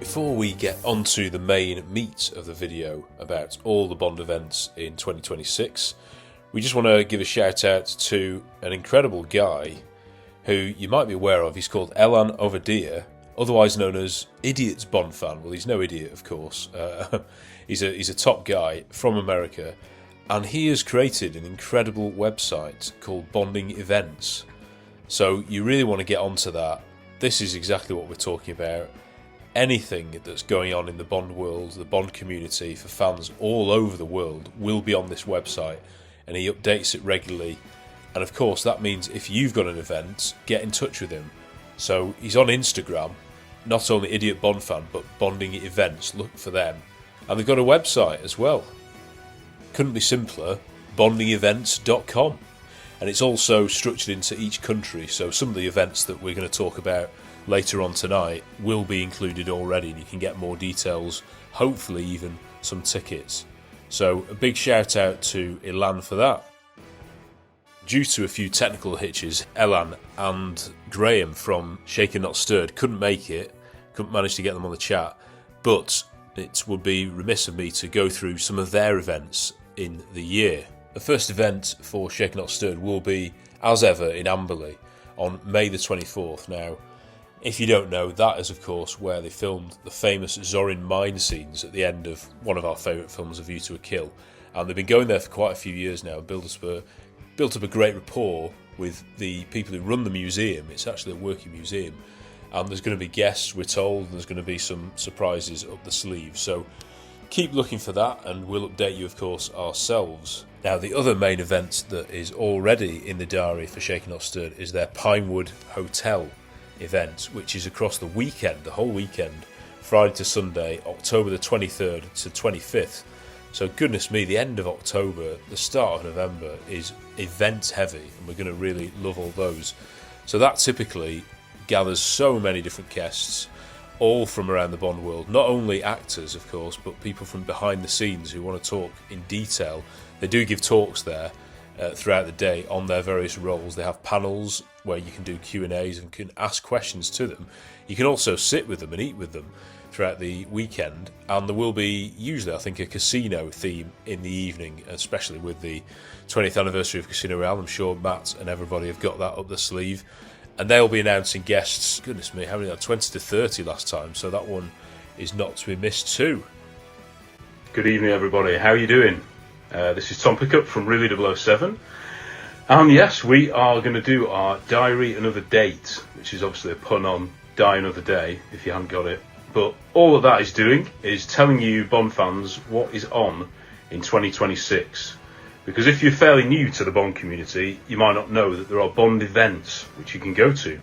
Before we get onto the main meat of the video about all the Bond events in 2026, we just want to give a shout out to an incredible guy who you might be aware of. He's called Elan Overdeer, otherwise known as Idiot's Bond fan. Well, he's no idiot, of course. He's a top guy from America, and he has created an incredible website called Bonding Events. So you really want to get onto that. This is exactly what we're talking about. Anything that's going on in the Bond world, the Bond community, for fans all over the world will be on this website, and he updates it regularly. And of course that means if you've got an event, get in touch with him. So he's on Instagram, not only Idiot Bond Fan, but Bonding Events, look for them. And they've got a website as well. Couldn't be simpler, bondingevents.com. And it's also structured into each country, so some of the events that we're going to talk about later on tonight will be included already, and you can get more details, hopefully even some tickets. So a big shout out to Elan for that. Due to a few technical hitches, Elan and Graham from Shaken Not Stirred couldn't make it, couldn't manage to get them on the chat, but it would be remiss of me to go through some of their events in the year. The first event for Shaken Not Stirred will be, as ever, in Amberley on May the 24th. Now, if you don't know, that is of course where they filmed the famous Zorin mine scenes at the end of one of our favourite films, A View to a Kill. And they've been going there for quite a few years now, built up a great rapport with the people who run the museum. It's actually a working museum. And there's going to be guests, we're told, and there's going to be some surprises up the sleeve. So keep looking for that, and we'll update you, of course, ourselves. Now, the other main event that is already in the diary for Shaken Not Stirred is their Pinewood Hotel event, which is across the weekend, the whole weekend, Friday to Sunday, October the 23rd to 25th. So goodness me, the end of October, the start of November is event heavy, and we're going to really love all those. So that typically gathers so many different guests, all from around the Bond world, not only actors of course, but people from behind the scenes who want to talk in detail. They do give talks there throughout the day on their various roles. They have panels where you can do Q&As and can ask questions to them. You can also sit with them and eat with them throughout the weekend, and there will be usually, I think, a casino theme in the evening, especially with the 20th anniversary of Casino Royale. I'm sure Matt and everybody have got that up the sleeve, and they'll be announcing guests. Goodness me, how many? 20 to 30 last time, so that one is not to be missed too. Good evening everybody, how are you doing? This is Tom Pickup from Really 007, and yes, we are going to do our Diary Another Date, which is obviously a pun on Die Another Day, if you haven't got it. But all that is doing is telling you Bond fans what is on in 2026. Because if you're fairly new to the Bond community, you might not know that there are Bond events which you can go to.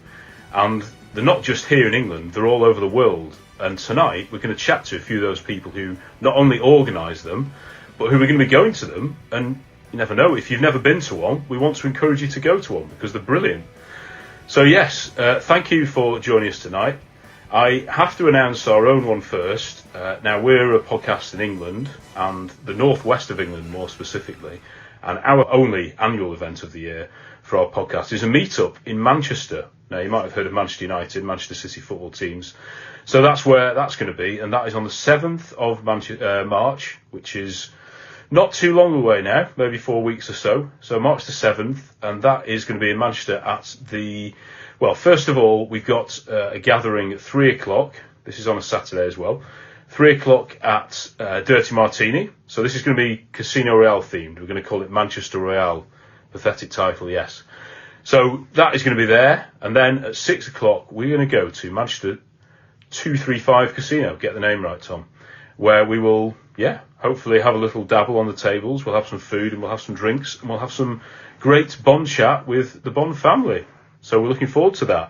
And they're not just here in England, they're all over the world. And tonight we're going to chat to a few of those people who not only organise them, but who are going to be going to them. And you never know, if you've never been to one, we want to encourage you to go to one because they're brilliant. So yes, thank you for joining us tonight. I have to announce our own one first. Now, we're a podcast in England, and the northwest of England more specifically, and our only annual event of the year for our podcast is a meet-up in Manchester. Now, you might have heard of Manchester United, Manchester City football teams. So that's where that's going to be, and that is on the 7th of March, which is not too long away now, maybe 4 weeks or so. So March the 7th, and that is going to be in Manchester at the... Well, first of all, we've got a gathering at 3 o'clock. This is on a Saturday as well. 3 o'clock at Dirty Martini. So this is going to be Casino Royale themed. We're going to call it Manchester Royale. Pathetic title, yes. So that is going to be there. And then at 6 o'clock, we're going to go to Manchester 235 Casino. Get the name right, Tom. Where we will, hopefully have a little dabble on the tables. We'll have some food and we'll have some drinks. And we'll have some great Bond chat with the Bond family. So we're looking forward to that.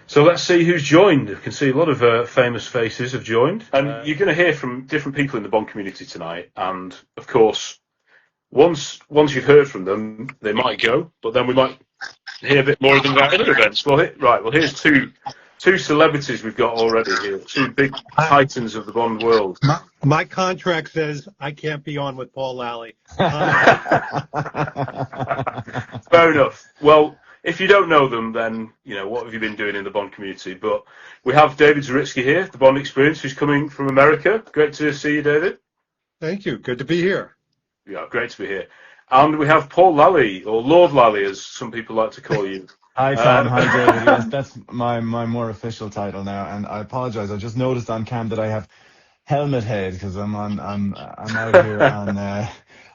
So let's see who's joined. You can see a lot of famous faces have joined. And you're going to hear from different people in the Bond community tonight. And, of course, once you've heard from them, they might go. But then we might hear a bit more of them about other events. Well, here's two celebrities we've got already here. Two big titans of the Bond world. My contract says I can't be on with Paul Lally. Fair enough. Well, if you don't know them, then, what have you been doing in the Bond community? But we have David Zaritsky here, the Bond Experience, who's coming from America. Great to see you, David. Thank you. Good to be here. Yeah, great to be here. And we have Paul Lally, or Lord Lally, as some people like to call you. Hi, Tom. Hi, David. Yes, that's my more official title now. And I apologize. I just noticed on cam that I have helmet head because I'm out here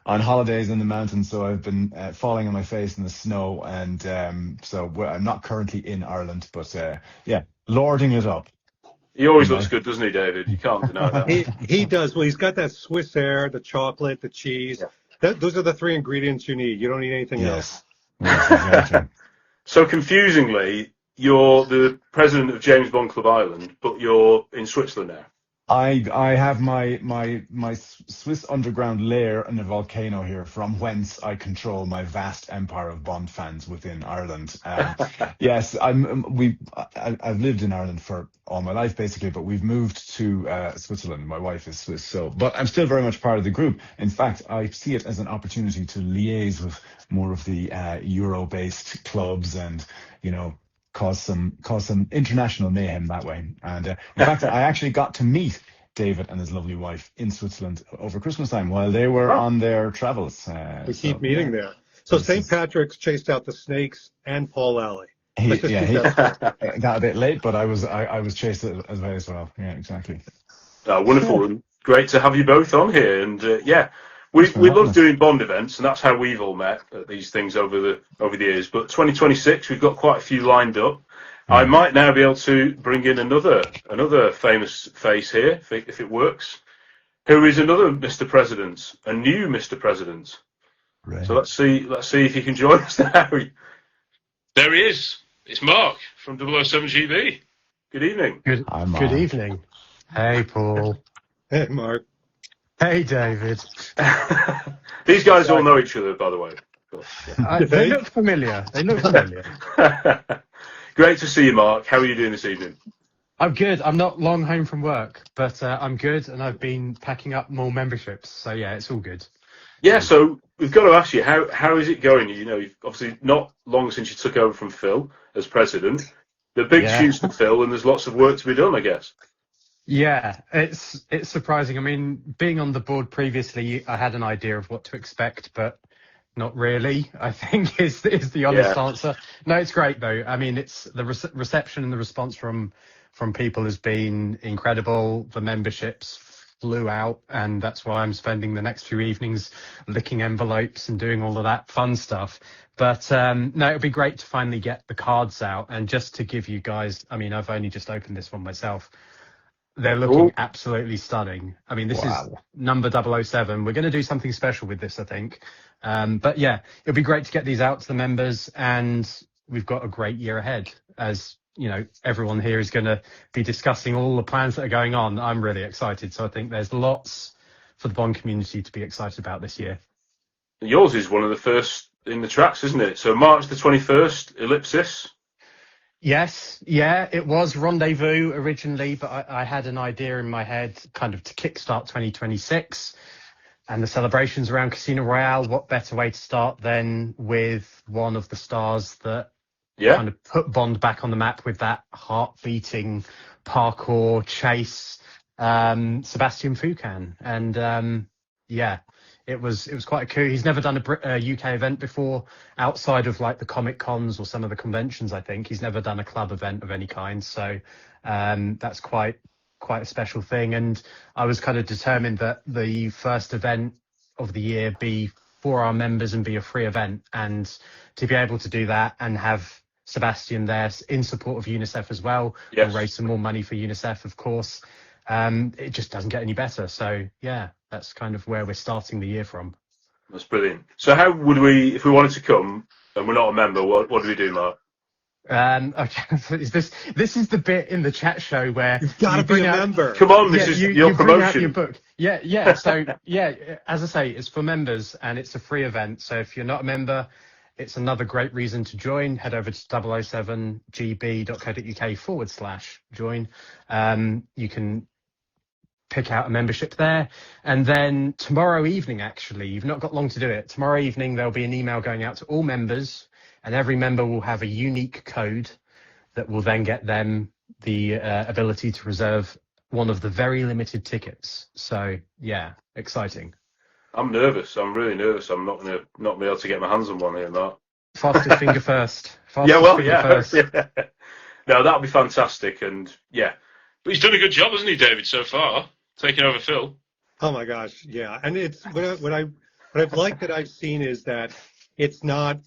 on holidays in the mountains. So I've been falling on my face in the snow, and I'm not currently in Ireland, but yeah, lording it up. He always looks good, doesn't he, David? You can't deny that. He does. Well, he's got that Swiss air, the chocolate, the cheese. Yeah. Those are the three ingredients you need. You don't need anything else. Yes, exactly. So confusingly, you're the president of James Bond Club Ireland, but you're in Switzerland now. I have my Swiss underground lair in a volcano here, from whence I control my vast empire of Bond fans within Ireland. Yes, I've lived in Ireland for all my life basically, but we've moved to Switzerland. My wife is Swiss, but I'm still very much part of the group. In fact, I see it as an opportunity to liaise with more of the Euro-based clubs and cause some international mayhem that way. And in fact, I actually got to meet David and his lovely wife in Switzerland over Christmas time while they were on their travels. We keep meeting there. So St. Patrick's chased out the snakes and Paul Lally. He got a bit late, but I was chased as well. Yeah, exactly. Wonderful and great to have you both on here. And we love doing Bond events, and that's how we've all met at these things over the years. But 2026, we've got quite a few lined up. I might now be able to bring in another famous face here, if it works, who is another Mr. President, a new Mr. President. Right. So let's see if he can join us now. There he is. It's Mark from 007 GB. Good evening. Good evening. Hey, Paul. Hey, Mark. Hey, David. These guys all know each other, by the way. They look familiar. Great to see you, Mark. How are you doing this evening? I'm good. I'm not long home from work, but I'm good, and I've been packing up more memberships. So, yeah, it's all good. Yeah, so we've got to ask you, how is it going? You've obviously not long since you took over from Phil as president. The big shoes to fill, and there's lots of work to be done, I guess. Yeah, it's surprising. I mean, being on the board previously, I had an idea of what to expect, but not really, I think is the honest answer. No, it's great though. I mean, it's the reception and the response from people has been incredible. The memberships flew out, and that's why I'm spending the next few evenings licking envelopes and doing all of that fun stuff. But no, it'll be great to finally get the cards out. And just to give you guys, I mean, I've only just opened this one myself. They're looking absolutely stunning. I mean, this is number 007. We're going to do something special with this, I think. But yeah, it'll be great to get these out to the members, and we've got a great year ahead. As everyone here is going to be discussing all the plans that are going on. I'm really excited. So I think there's lots for the Bond community to be excited about this year. Yours is one of the first in the tracks, isn't it? So March the 21st, Ellipsis. Yes, yeah, it was Rendezvous originally, but I had an idea in my head kind of to kickstart 2026 and the celebrations around Casino Royale. What better way to start than with one of the stars that kind of put Bond back on the map with that heart-beating parkour chase, Sebastian Foucan. And it was quite a coup. He's never done a UK event before outside of like the Comic Cons or some of the conventions. I think he's never done a club event of any kind. So that's quite a special thing. And I was kind of determined that the first event of the year be for our members and be a free event. And to be able to do that and have Sebastian there in support of UNICEF as well, and raise some more money for UNICEF, of course. It just doesn't get any better. So yeah, that's kind of where we're starting the year from. That's brilliant. So how would we, if we wanted to come and we're not a member, what do we do, Mark? Okay, this is the bit in the chat show where you've got to be a member. Come on, this is your promotion. Bring out your book. Yeah. So as I say, it's for members and it's a free event. So if you're not a member, it's another great reason to join. Head over to 007gb.co.uk/join. You can pick out a membership there. And then tomorrow evening, actually, you've not got long to do it. Tomorrow evening, there'll be an email going out to all members and every member will have a unique code that will then get them the ability to reserve one of the very limited tickets. So yeah, exciting. I'm nervous. I'm really nervous. I'm not be able to get my hands on one here, Mark. Fastest finger first. First. Yeah. No, that'll be fantastic, and yeah. But he's done a good job, hasn't he, David, so far, taking over Phil? Oh my gosh, yeah. And it's what I've liked that I've seen is that it's not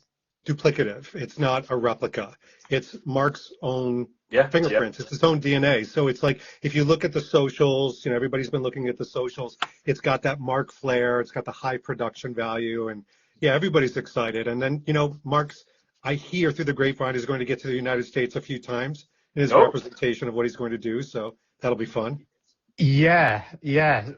duplicative. It's not a replica. It's Mark's own fingerprints. It's his own DNA. So it's like if you look at the socials, everybody's been looking at the socials. It's got that Mark flair. It's got the high production value, and yeah, everybody's excited. And then Mark's, I hear through the grapevine, is going to get to the United States a few times in his representation of what he's going to do. So that'll be fun. Yeah.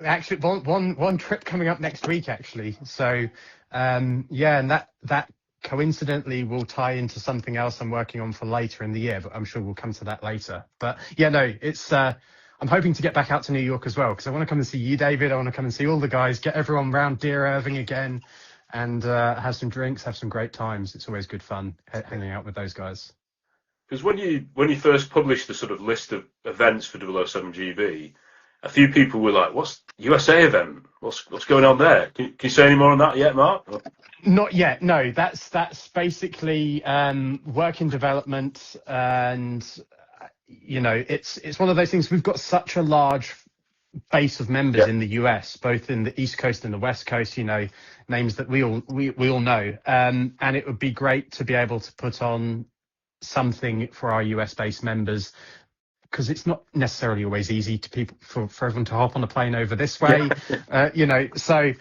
Actually, one trip coming up next week, actually. So, and that coincidentally will tie into something else I'm working on for later in the year, but I'm sure we'll come to that later. But yeah, no, it's I'm hoping to get back out to New York as well, because I want to come and see you, David. I want to come and see all the guys, get everyone round Dear Irving again, and have some drinks, have some great times. It's always good fun hanging out with those guys. Because when you first published the sort of list of events for 007 GB, a few people were like, "What's USA event? What's going on there?" Can you say any more on that yet, Mark? Not yet. No, that's basically work in development, and it's one of those things. We've got such a large base of members in the US, both in the East Coast and the West Coast. Names that we all know, and it would be great to be able to put on something for our US based members, because it's not necessarily always easy for everyone to hop on a plane over this way. So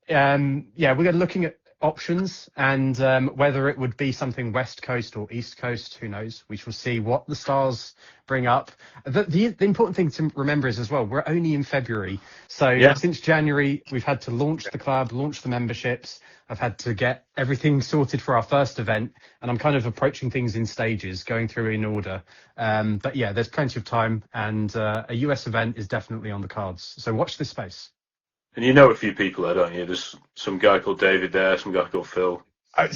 we're looking at options, and whether it would be something West Coast or East Coast, who knows? We shall see what the stars bring up. The important thing to remember is as well, we're only in February. So since January, we've had to launch the club, launch the memberships. I've had to get everything sorted for our first event, and I'm kind of approaching things in stages, going through in order. But yeah, there's plenty of time, and a US event is definitely on the cards. So watch this space. And you know a few people there, don't you? There's some guy called David there, some guy called Phil. A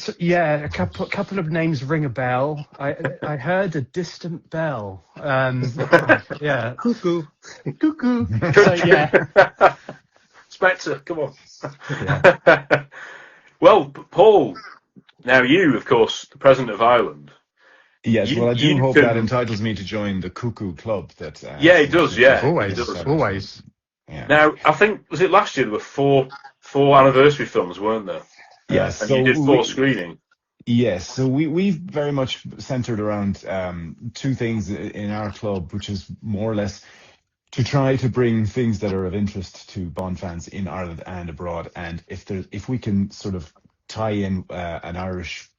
couple of names ring a bell. I heard a distant bell. Yeah. Cuckoo. So yeah. Spectre, come on. Yeah. Well, Paul, now you, of course, the president of Ireland. Yes, I do hope that entitles me to join the Cuckoo Club. It does. Yeah, always. Yeah. Now, I think, was it last year, there were four anniversary films, weren't there? Yes. And you did 4 screenings. Yes, so we've very much centered around 2 things in our club, which is more or less to try to bring things that are of interest to Bond fans in Ireland and abroad. And if we can sort of tie in an Irish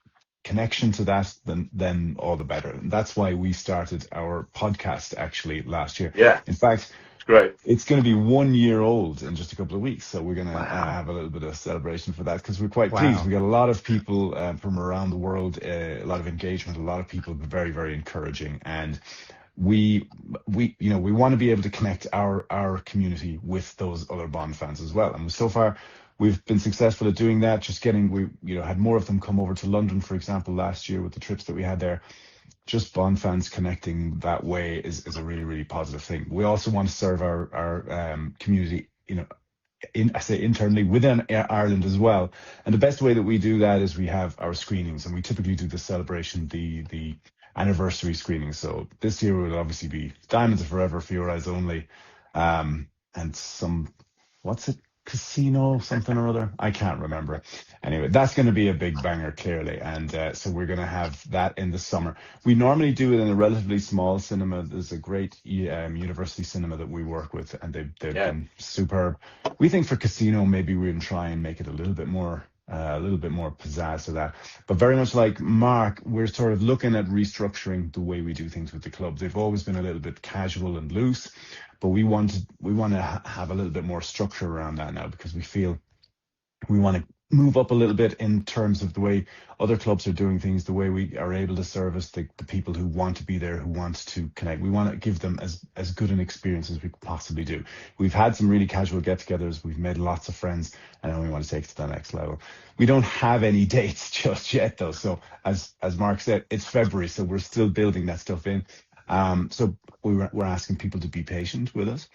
connection to that, then all the better. And that's why we started our podcast actually last year. Yeah. In fact, great. It's going to be 1 year old in just a couple of weeks, so we're going to have a little bit of celebration for that, because we're quite pleased. We got a lot of people from around the world, a lot of engagement, a lot of people very, very encouraging, and we want to be able to connect our community with those other Bond fans as well. And so far, we've been successful at doing that. We had more of them come over to London, for example, last year with the trips that we had there. Just Bond fans connecting that way is a really, really positive thing. We also want to serve our community, internally within Ireland as well. And the best way that we do that is we have our screenings, and we typically do the celebration, the anniversary screening. So this year will obviously be Diamonds Are Forever for Your Eyes Only, and some, what's it? Casino something or other, I can't remember. Anyway, that's going to be a big banger, clearly, and so we're going to have that in the summer. We normally do it in a relatively small cinema. There's a great university cinema that we work with, and they've been superb. We think for Casino, maybe we'll try and make it a little bit more pizzazz to that. But very much like Mark, we're sort of looking at restructuring the way we do things with the club. They've always been a little bit casual and loose, but we want to have a little bit more structure around that now, because we feel we want to move up a little bit in terms of the way other clubs are doing things, the way we are able to service the people who want to be there, who want to connect. We want to give them as good an experience as we could possibly do. We've had some really casual get-togethers. We've made lots of friends, and now we want to take it to the next level. We don't have any dates just yet, though. So as Mark said, it's February, so we're still building that stuff in. So we're asking people to be patient with us.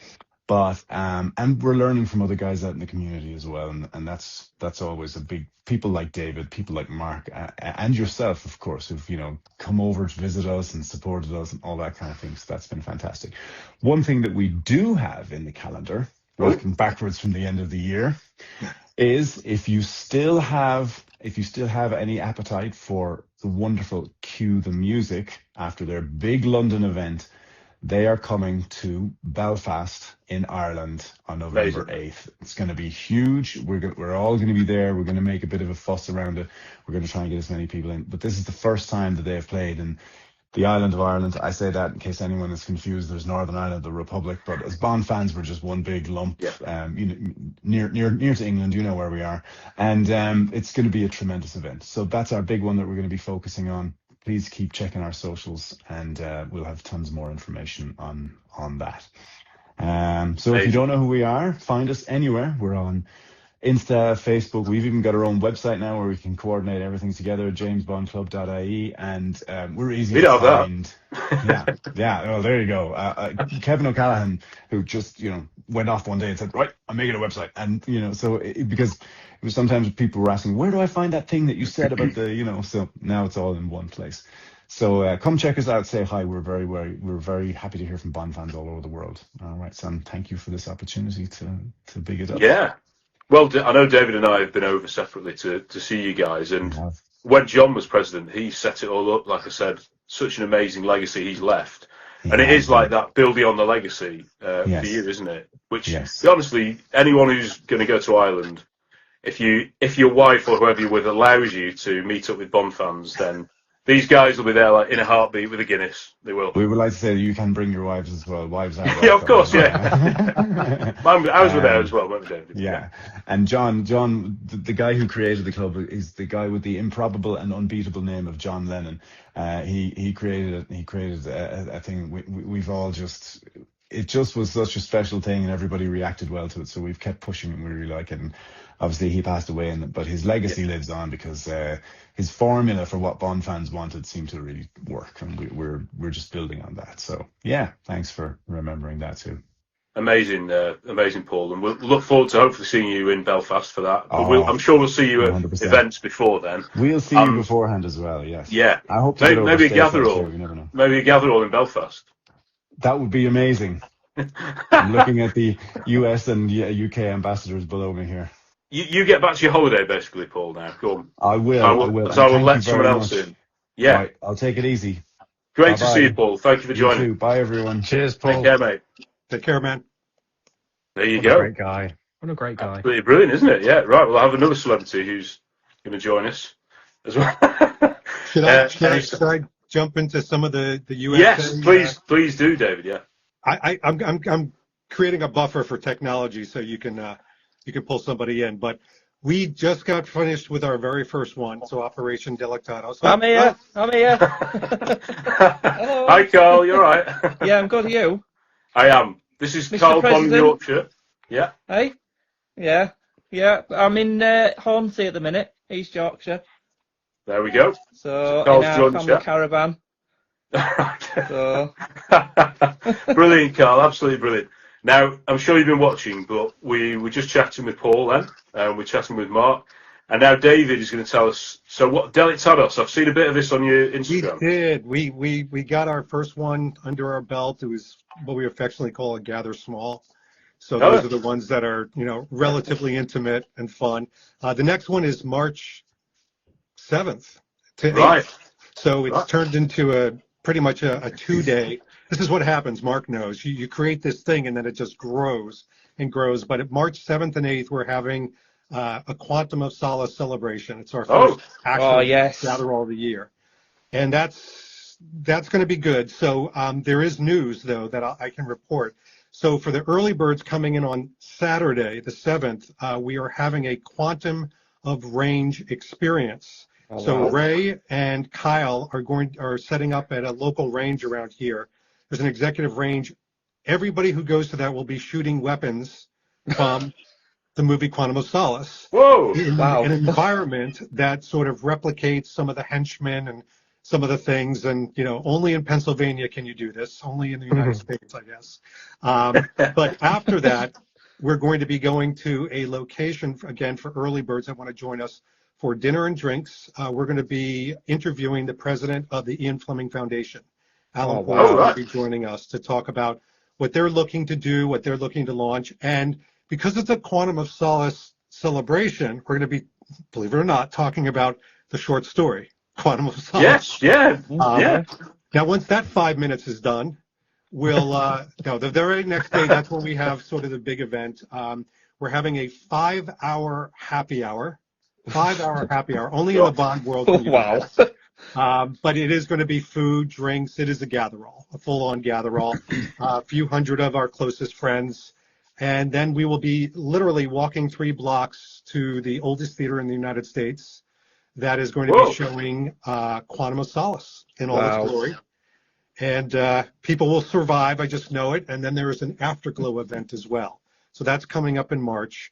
But and we're learning from other guys out in the community as well, and that's always a big. People like David, people like Mark, and yourself, of course, who've come over to visit us and supported us and all that kind of thing. So that's been fantastic. One thing that we do have in the calendar, working backwards from the end of the year, is if you still have any appetite for the wonderful Cue the Music after their big London event. They are coming to Belfast in Ireland on November 8th. It's going to be huge. We're all going to be there. We're going to make a bit of a fuss around it. We're going to try and get as many people in. But this is the first time that they've played in the island of Ireland. I say that in case anyone is confused. There's Northern Ireland, the Republic. But as Bond fans, we're just one big lump. Near to England. You know where we are. And it's going to be a tremendous event. So that's our big one that we're going to be focusing on. Please keep checking our socials, and we'll have tons more information on that. So if you don't know who we are, find us anywhere. We're on Insta, Facebook. We've even got our own website now where we can coordinate everything together, jamesbondclub.ie, and we're easy to find. Yeah. Oh, there you go. Kevin O'Callaghan, who just went off one day and said, right, I'm making a website, and because it was sometimes people were asking, where do I find that thing that you said about the so now it's all in one place. So come check us out, say hi. We're very happy to hear from Bond fans all over the world. All right, Sam, thank you for this opportunity to big it up. Yeah. Well, I know David and I have been over separately to see you guys, and when John was president, he set it all up. Like I said, such an amazing legacy he's left, and it is like that, building on the legacy for you, isn't it? Which, honestly, anyone who's going to go to Ireland, if your wife or whoever you're with allows you to meet up with Bond fans, then these guys will be there like in a heartbeat with a Guinness. They will. We would like to say that you can bring your wives as well. Wives are yeah, of course, Ours were there as well, weren't we, David? Yeah. And John, the guy who created the club is the guy with the improbable and unbeatable name of John Lennon. He created it. He created a thing. We've all just. It just was such a special thing, and everybody reacted well to it. So we've kept pushing it, and we really like it. And obviously, he passed away, but his legacy lives on because his formula for what Bond fans wanted seemed to really work, and we're just building on that. So yeah, thanks for remembering that too. Amazing, Paul, and we'll look forward to hopefully seeing you in Belfast for that. But I'm sure we'll see you at 100%. Events before then. We'll see you beforehand as well. Yes. Yeah. I hope maybe a gather all. You never know. Maybe a gather all in Belfast. That would be amazing. I'm looking at the US and UK ambassadors below me here. You get back to your holiday, basically, Paul, now. Go on. I will. So I will let someone else in. Yeah. Right, I'll take it easy. Great to see you, Paul. Thank you for joining. You too. Bye, everyone. Cheers, Paul. Take care, mate. Take care, man. There you go. What a great guy. What a great guy. Absolutely brilliant, isn't it? Yeah, right. We'll have another celebrity who's going to join us as well. Should I jump into some of the US? Yes, please do, David. Yeah. I'm creating a buffer for technology so you can pull somebody in, but we just got finished with our very first one, so Operation Delictato. So, I'm here. Hello. Hi, Carl. You all right? Yeah, I'm good. Are you? I am. This is Mr. Carl from President. Yorkshire. Yeah. Hey. Yeah. I'm in Hornsey at the minute, East Yorkshire. There we go. So Carl's in our family caravan. So. Brilliant, Carl. Absolutely brilliant. Now, I'm sure you've been watching, but we were just chatting with Paul then, and we're chatting with Mark, and now David is going to tell us. So, what Delictados? I've seen a bit of this on your Instagram. We did. We got our first one under our belt. It was what we affectionately call a gather small. So those are the ones that are relatively intimate and fun. The next one is March 7th to 8th. Right. So it's turned into pretty much a 2-day. This is what happens, Mark knows. You create this thing and then it just grows and grows. But at March 7th and 8th, we're having a Quantum of Solace celebration. It's our first actual gather all the year. And that's going to be good. So there is news, though, that I can report. So for the early birds coming in on Saturday, the 7th, we are having a Quantum of range experience. Oh, So wow. Ray and Kyle are setting up at a local range around here. There's an executive range. Everybody who goes to that will be shooting weapons from the movie Quantum of Solace. Whoa! In Wow. an environment that sort of replicates some of the henchmen and some of the things. And, you know, only in Pennsylvania can you do this, only in the United States, I guess. But after that, we're going to be going to a location, again, for early birds that want to join us for dinner and drinks. We're going to be interviewing the president of the Ian Fleming Foundation. Alan Porter Oh, will right. be joining us to talk about what they're looking to do, what they're looking to launch. And because it's a Quantum of Solace celebration, we're going to be, believe it or not, talking about the short story, Quantum of Solace. Yes, yeah, yeah. Now, once that 5 minutes is done, we'll, no, the very next day, that's when we have sort of the big event. We're having a 5-hour happy hour. 5-hour happy hour. Only in the Bond world can you do Wow. that. But it is going to be food, drinks. It is a gather-all, a full-on gather-all. A few hundred of our closest friends. And then we will be literally walking 3 blocks to the oldest theater in the United States that is going to be showing Quantum of Solace in all its glory. And people will survive, I just know it. And then there is an Afterglow event as well. So that's coming up in March.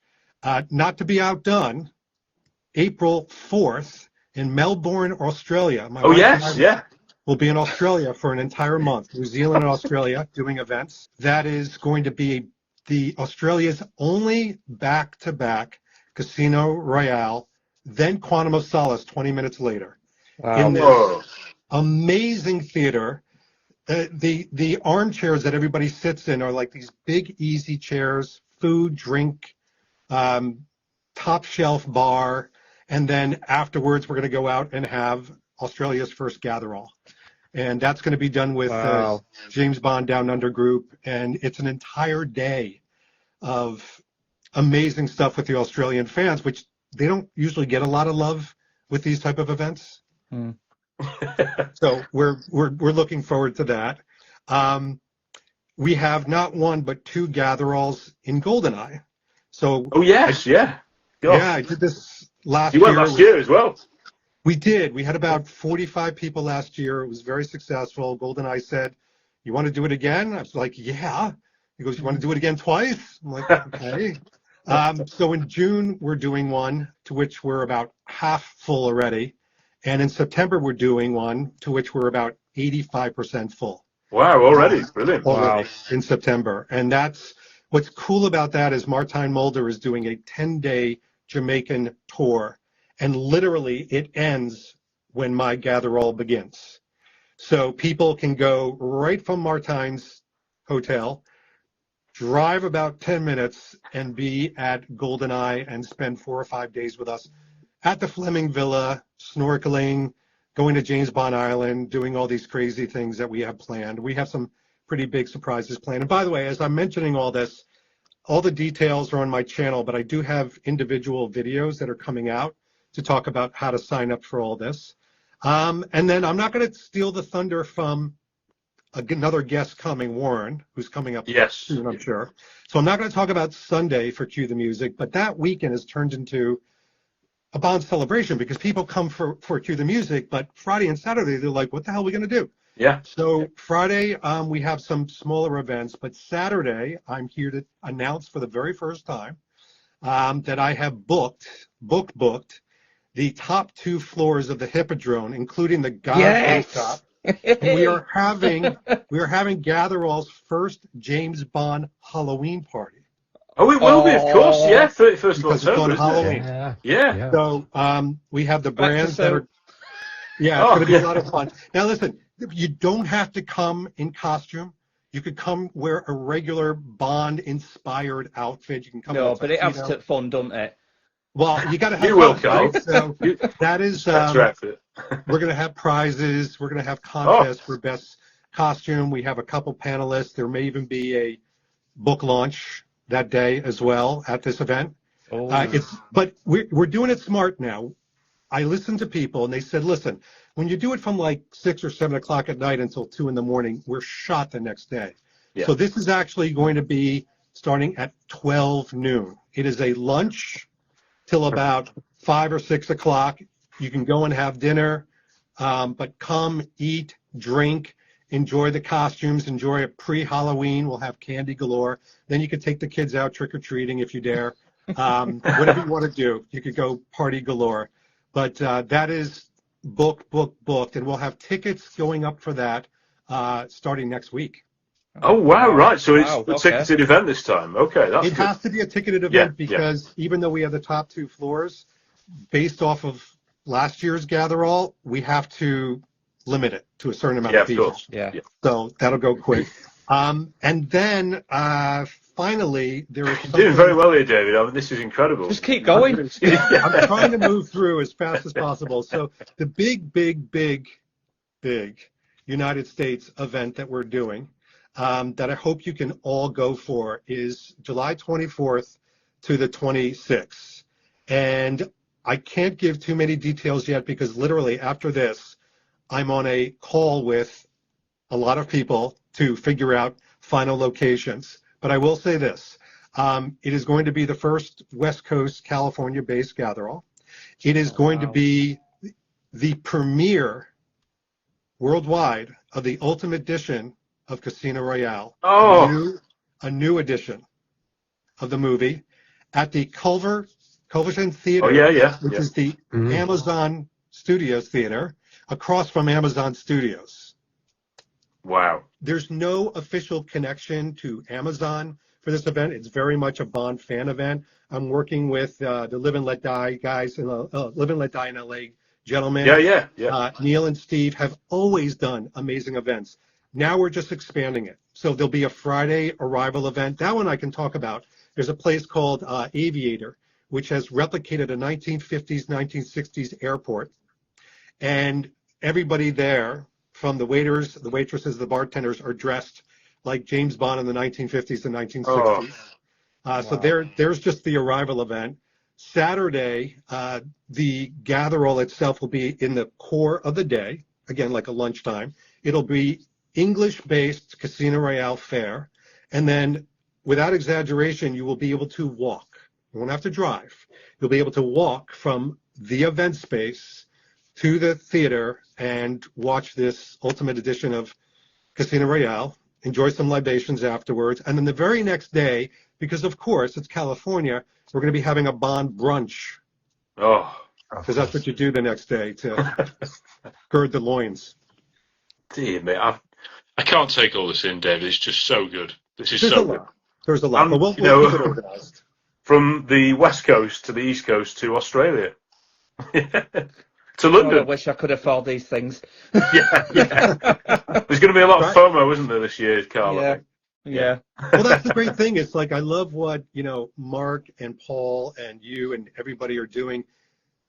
Not to be outdone, April 4th in Melbourne, Australia. My wife and I will be in Australia for an entire month. New Zealand and Australia doing events. That is going to be the Australia's only back-to-back Casino Royale, then Quantum of Solace 20 minutes later. Wow. In this amazing theater. The armchairs that everybody sits in are like these big, easy chairs, food, drink, top shelf bar, and then afterwards we're going to go out and have Australia's first gather-all. And that's going to be done with James Bond Down Under group, and it's an entire day of amazing stuff with the Australian fans, which they don't usually get a lot of love with these type of events. So we're looking forward to that. We have not one but 2 gather-alls in GoldenEye. So yeah. Yeah, I did this last year. You went last year as well. We did. We had about 45 people last year. It was very successful. GoldenEye said, "You want to do it again?" I was like, "Yeah." He goes, "You want to do it again twice?" I'm like, "Okay." So in June, we're doing one to which we're about half full already. And in September, we're doing one to which we're about 85% full. Wow, already. Brilliant. Already in September. And that's what's cool about that is Martijn Mulder is doing a 10-day Jamaican tour. And literally it ends when my gather-all begins. So people can go right from Martijn's hotel, drive about 10 minutes, and be at GoldenEye and spend 4 or 5 days with us at the Fleming Villa, snorkeling, going to James Bond Island, doing all these crazy things that we have planned. We have some pretty big surprises planned. And by the way, as I'm mentioning all this, all the details are on my channel, but I do have individual videos that are coming out to talk about how to sign up for all this. And then I'm not going to steal the thunder from another guest coming, Warren, who's coming up soon, I'm sure. So I'm not going to talk about Sunday for Cue the Music, but that weekend has turned into a Bond celebration because people come for Cue the Music, but Friday and Saturday, they're like, what the hell are we going to do? Yeah. So Friday, we have some smaller events, but Saturday, I'm here to announce for the very first time that I have booked the top 2 floors of the Hippodrome, including the God's top. And we are having Gather-all's first James Bond Halloween party. Oh, it will be, of course. Yeah, 31st of Because it's on October. Halloween. Yeah. So we have the brands that are. Yeah, it's going to be a lot of fun. Now, listen, you don't have to come in costume. You could come wear a regular Bond-inspired outfit. You can come. No, but it adds to fun, doesn't it? Well, you got to have You will, fun, Carl. right? So that is. That's right. We're going to have prizes. We're going to have contests for best costume. We have a couple panelists. There may even be a book launch that day as well at this event. But we're doing it smart now. I listened to people and they said, listen, when you do it from like 6 or 7 o'clock at night until 2 in the morning, we're shot the next day. Yeah. So this is actually going to be starting at 12 noon. It is a lunch till about 5 or 6 o'clock. You can go and have dinner, but come, eat, drink, enjoy the costumes, enjoy a pre-Halloween. We'll have candy galore. Then you could take the kids out trick-or-treating if you dare. Whatever you want to do. You could go party galore. But that is booked, and we'll have tickets going up for that starting next week. Oh, wow, right. So it's okay. a ticketed event this time. Okay, that's It good. has to be a ticketed event because even though we have the top 2 floors, based off of last year's Gatherall, we have to limit it to a certain amount of people. Of course. Yeah. So that'll go quick. And then finally, there is You're doing very well here, David. I mean, this is incredible. Just keep going. I'm trying to move through as fast as possible. So the big United States event that we're doing, that I hope you can all go for, is July 24th to the 26th. And I can't give too many details yet because literally after this, I'm on a call with a lot of people to figure out final locations. But I will say this. It is going to be the first West Coast California-based Gatherall. It is going to be the premiere worldwide of the Ultimate Edition of Casino Royale. Oh. A new edition of the movie at the Culverton Theater, which is the Amazon Studios Theater, across from Amazon Studios. Wow. There's no official connection to Amazon for this event. It's very much a Bond fan event. I'm working with the Live and Let Die guys, Live and Let Die in LA gentlemen. Yeah. Neil and Steve have always done amazing events. Now we're just expanding it. So there'll be a Friday arrival event. That one I can talk about. There's a place called Aviator, which has replicated a 1950s, 1960s airport. And everybody there, from the waiters, the waitresses, the bartenders, are dressed like James Bond in the 1950s and 1960s. So there's just the arrival event. Saturday, the Gatherall itself will be in the core of the day, again, like a lunchtime. It'll be English-based Casino Royale fare. And then, without exaggeration, you will be able to walk. You won't have to drive. You'll be able to walk from the event space to the theater and watch this Ultimate Edition of Casino Royale, enjoy some libations afterwards, and then the very next day, because of course it's California, we're going to be having a Bond brunch. Oh. Because that's what you do the next day to gird the loins. Dear me, I can't take all this in, David. It's just so good. This is There's so a good. lot. There's a lot, but we'll keep it organized. From the West Coast to the East Coast to Australia. To London. I wish I could afford these things. Yeah. There's going to be a lot of FOMO, isn't there, this year, Carl? Yeah. Well, that's the great thing. It's like I love what, Mark and Paul and you and everybody are doing,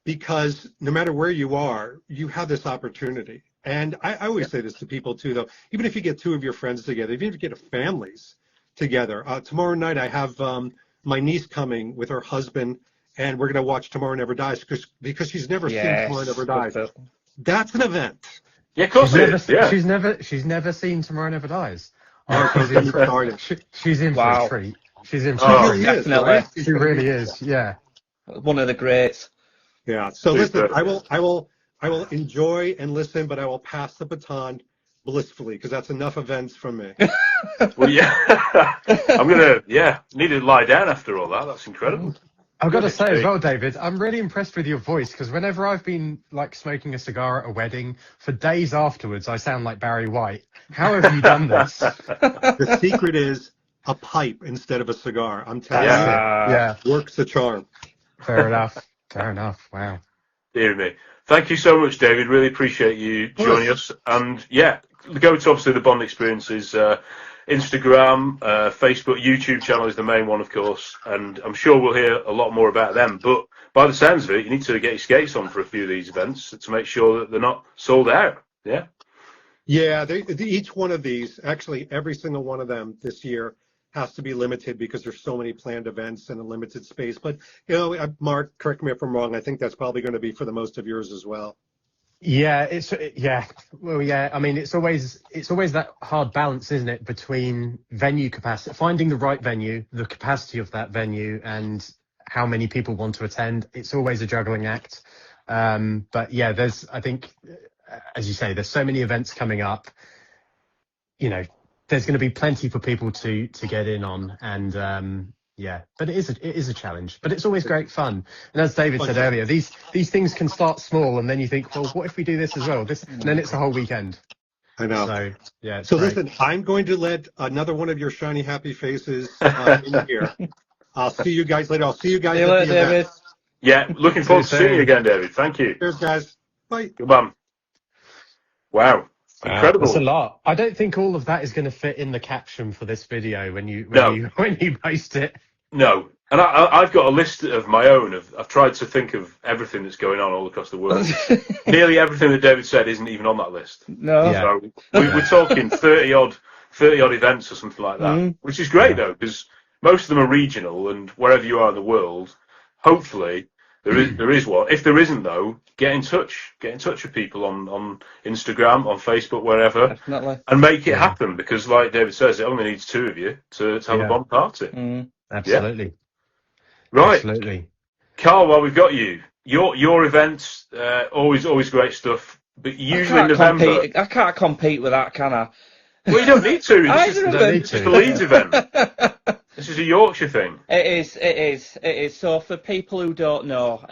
because no matter where you are, you have this opportunity. And I always say this to people too, though. Even if you get 2 of your friends together, even if you get families together. Tomorrow night I have my niece coming with her husband, and we're going to watch Tomorrow Never Dies because she's never seen Tomorrow Never Dies. That's an event. Yeah, of course it is. Yeah. She's never seen Tomorrow Never Dies. She's in for a treat. She's in for a treat. Definitely. She really is. Yeah. One of the greats. Yeah. So listen, I will enjoy and listen, but I will pass the baton blissfully because that's enough events from me. Well, yeah. I'm need to lie down after all that. That's incredible. I've got to say as well, David, I'm really impressed with your voice because whenever I've been smoking a cigar at a wedding, for days afterwards, I sound like Barry White. How have you done this? The secret is a pipe instead of a cigar. I'm telling you. Yeah. Works the charm. Fair enough. Wow. Dear me. Thank you so much, David. Really appreciate you joining us. And go to obviously the Bond Experiences Instagram, Facebook, YouTube channel is the main one, of course, and I'm sure we'll hear a lot more about them. But by the sounds of it, you need to get your skates on for a few of these events to make sure that they're not sold out. Yeah. Yeah, each one of these, actually every single one of them this year has to be limited because there's so many planned events and a limited space. But, Mark, correct me if I'm wrong, I think that's probably going to be for the most of yours as well. Yeah, I mean, it's always that hard balance, isn't it, between venue capacity, finding the right venue, the capacity of that venue, and how many people want to attend. It's always a juggling act. But yeah, I think, as you say, there's so many events coming up. You know, there's going to be plenty for people to get in on, and yeah, but it is a challenge, but it's always great fun. And as David said earlier, these things can start small, and then you think, well, what if we do this as well? And then it's a whole weekend. I know. So yeah. So listen, I'm going to let another one of your shiny happy faces in here. I'll see you guys later. I'll see you guys at the event. Yeah, looking forward to seeing you again, David. Thank you. Cheers, guys. Bye. Good man. Wow. Incredible. That's a lot. I don't think all of that is going to fit in the caption for this video when you post it. No. And I've got a list of my own. I've tried to think of everything that's going on all across the world. Nearly everything that David said isn't even on that list. No. So we're talking 30 odd events or something like that, which is great though, because most of them are regional, and wherever you are in the world, hopefully there is one. If there isn't though, get in touch with people on Instagram, on Facebook, wherever. Definitely. And make it happen, because like David says, it only needs 2 of you to have a Bond party. Absolutely. Yeah. Right. Absolutely. Carl, while we've got you, your events, always great stuff, but usually in November. I can't compete with that, can I? Well, you don't need to. It's just a Leeds event. This is a Yorkshire thing. It is. So for people who don't know,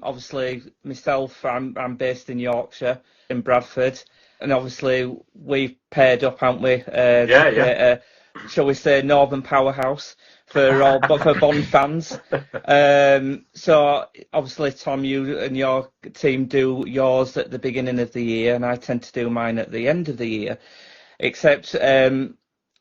obviously myself, I'm based in Yorkshire, in Bradford, and obviously we've paired up, haven't we? Shall we say Northern Powerhouse for Bond fans. So obviously, Tom, you and your team do yours at the beginning of the year, and I tend to do mine at the end of the year. Except,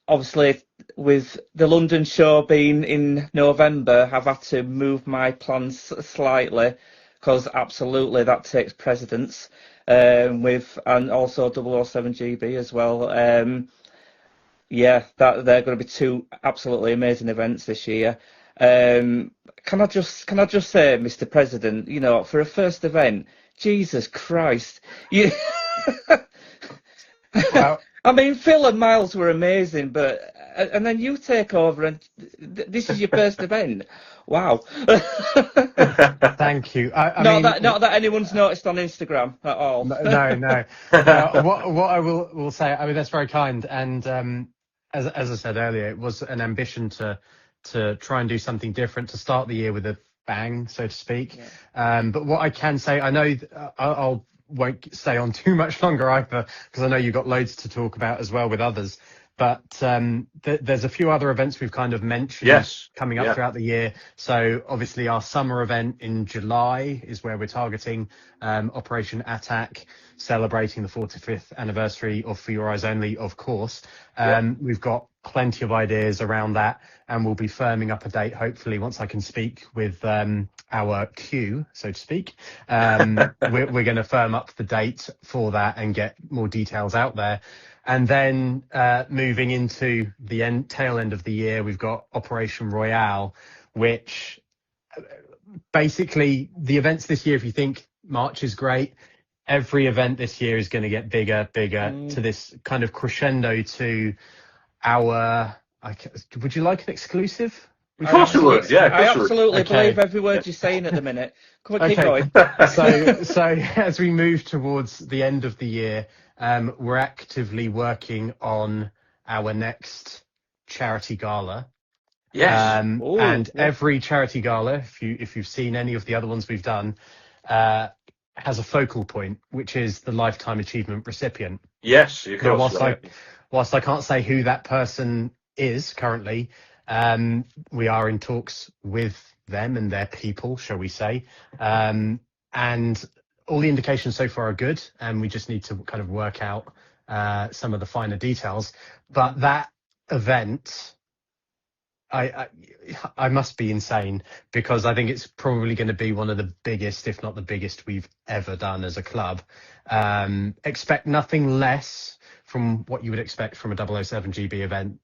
obviously, with the London show being in November, I've had to move my plans slightly, because absolutely that takes precedence. And also 007 GB as well. Yeah, that they're going to be 2 absolutely amazing events this year. Can I just say, Mr. President, for a first event, Jesus Christ, you. Well, I mean, Phil and Miles were amazing, and then you take over, and this is your first event. Wow. Thank you. Not that anyone's noticed on Instagram at all. No. What I will say, I mean, that's very kind, and as I said earlier, it was an ambition to try and do something different, to start the year with a bang, so to speak. Yeah. But what I can say, I know I won't stay on too much longer either, because I know you've got loads to talk about as well with others. But there's a few other events we've kind of mentioned coming up throughout the year. So obviously our summer event in July is where we're targeting Operation Attack, celebrating the 45th anniversary of For Your Eyes Only, of course. We've got plenty of ideas around that, and we'll be firming up a date, hopefully, once I can speak with our queue, so to speak. We're going to firm up the date for that and get more details out there. And then moving into the tail end of the year, we've got Operation Royale, which basically the events this year, if you think March is great, every event this year is going to get bigger to this kind of crescendo to our... would you like an exclusive? Of course we would, yeah. I absolutely believe every word you're saying at the minute. Come on, keep going. So as we move towards the end of the year, we're actively working on our next charity gala. Yes. And every charity gala, if you've seen any of the other ones we've done, has a focal point, which is the Lifetime Achievement recipient. Yes, of course. Now, whilst I can't say who that person is currently, we are in talks with them and their people, shall we say. And all the indications so far are good, and we just need to kind of work out some of the finer details. But that event, I must be insane, because I think it's probably going to be one of the biggest, if not the biggest, we've ever done as a club. Expect nothing less from what you would expect from a 007 GB event,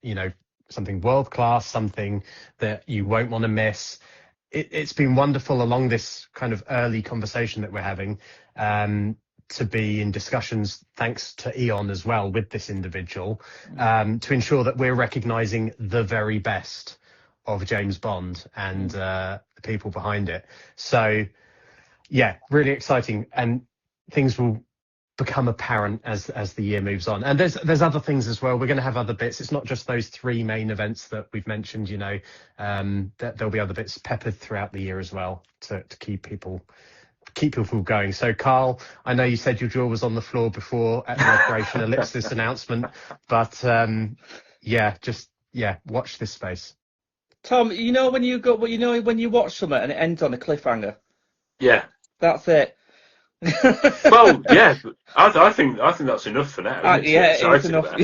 something world class, something that you won't want to miss. It's been wonderful along this kind of early conversation that we're having to be in discussions, thanks to Eon as well, with this individual, to ensure that we're recognising the very best of James Bond and the people behind it. So, yeah, really exciting, and things will become apparent as the year moves on. And there's other things as well. We're going to have other bits. It's not just those 3 main events that we've mentioned. That there'll be other bits peppered throughout the year as well to keep people going. So, Carl, I know you said your jaw was on the floor before at the Operation Ellipsis announcement, but watch this space. Tom, when you watch something and it ends on a cliffhanger. Yeah, that's it. Well, yeah, I think that's enough for now. It's enough.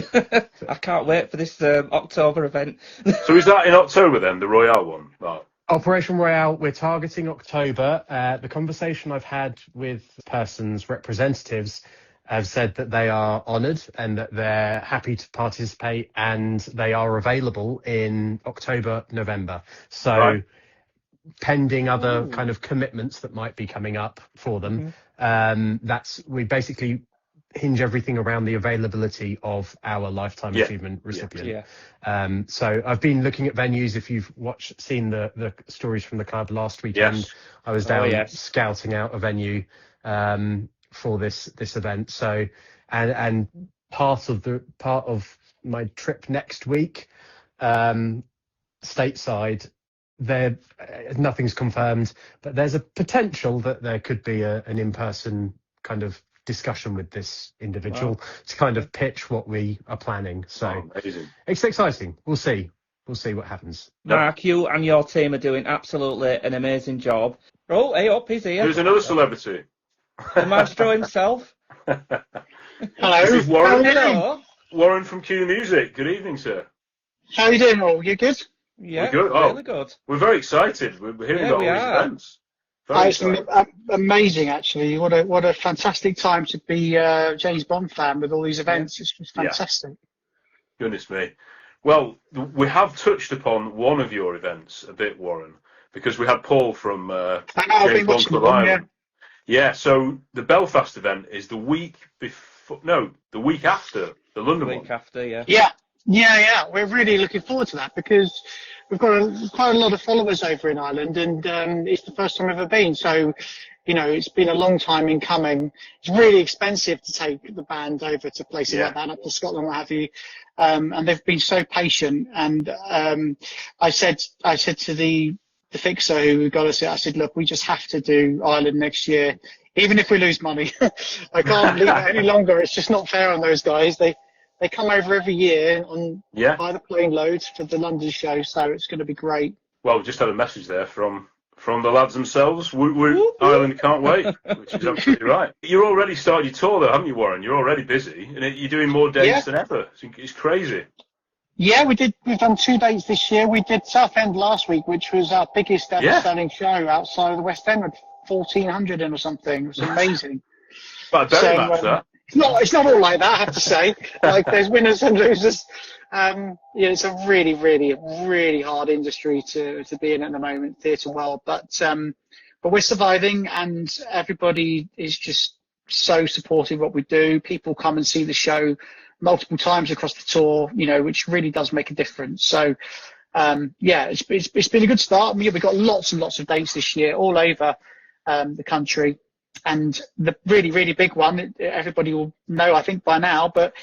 I can't wait for this October event. So is that in October then, the Royale one? Mark? Operation Royale, we're targeting October. The conversation I've had with persons, representatives, have said that they are honoured and that they're happy to participate, and they are available in October, November. So, right. Pending other kind of commitments that might be coming up for them, we basically hinge everything around the availability of our lifetime achievement recipient. So I've been looking at venues. If you've seen the stories from the club last weekend, I was down scouting out a venue for this event. So and part of my trip next week, stateside, there nothing's confirmed, but there's a potential that there could be an in-person kind of discussion with this individual to kind of pitch what we are planning. So it's exciting. We'll see what happens. Mark, you and your team are doing absolutely an amazing job. Oh, hey up, he's here. There's another celebrity. The maestro himself. Hello. This is Warren. Hello. Warren from Q Music. Good evening, sir. How are you doing all? You good? Yeah, we're good. Really good. We're very excited. We're hearing about all these events. It's amazing, actually. What a fantastic time to be a James Bond fan with all these events. It's just fantastic. Goodness me. Well, we have touched upon one of your events a bit, Warren, because we had Paul from James Bond Club Ireland. Yeah, so the Belfast event is the week after the London one. The week after, Yeah, we're really looking forward to that because we've got quite a lot of followers over in Ireland, and it's the first time I've ever been. So, it's been a long time in coming. It's really expensive to take the band over to places like that, up to Scotland, what have you. And they've been so patient. And I said to the fixer who got us it, I said, look, we just have to do Ireland next year, even if we lose money. I can't leave it any longer. It's just not fair on those guys. They come over every year by the plane loads for the London show, so it's going to be great. Well, we just had a message there from the lads themselves. Ireland can't wait, which is absolutely right. You're already started your tour, though, haven't you, Warren? You're already busy, and you're doing more dates than ever. It's crazy. Yeah, we've done 2 dates this year. We did Southend last week, which was our biggest ever selling show outside of the West End, with 1,400 in or something. It was amazing. But I don't match that. It's not all like that, I have to say. Like, there's winners and losers. It's a really, really, really hard industry to be in at the moment, theatre world. But we're surviving, and everybody is just so supportive of what we do. People come and see the show multiple times across the tour, which really does make a difference. So, it's been a good start. We've got lots and lots of dates this year all over the country. And the really, really big one, everybody will know, I think, by now, but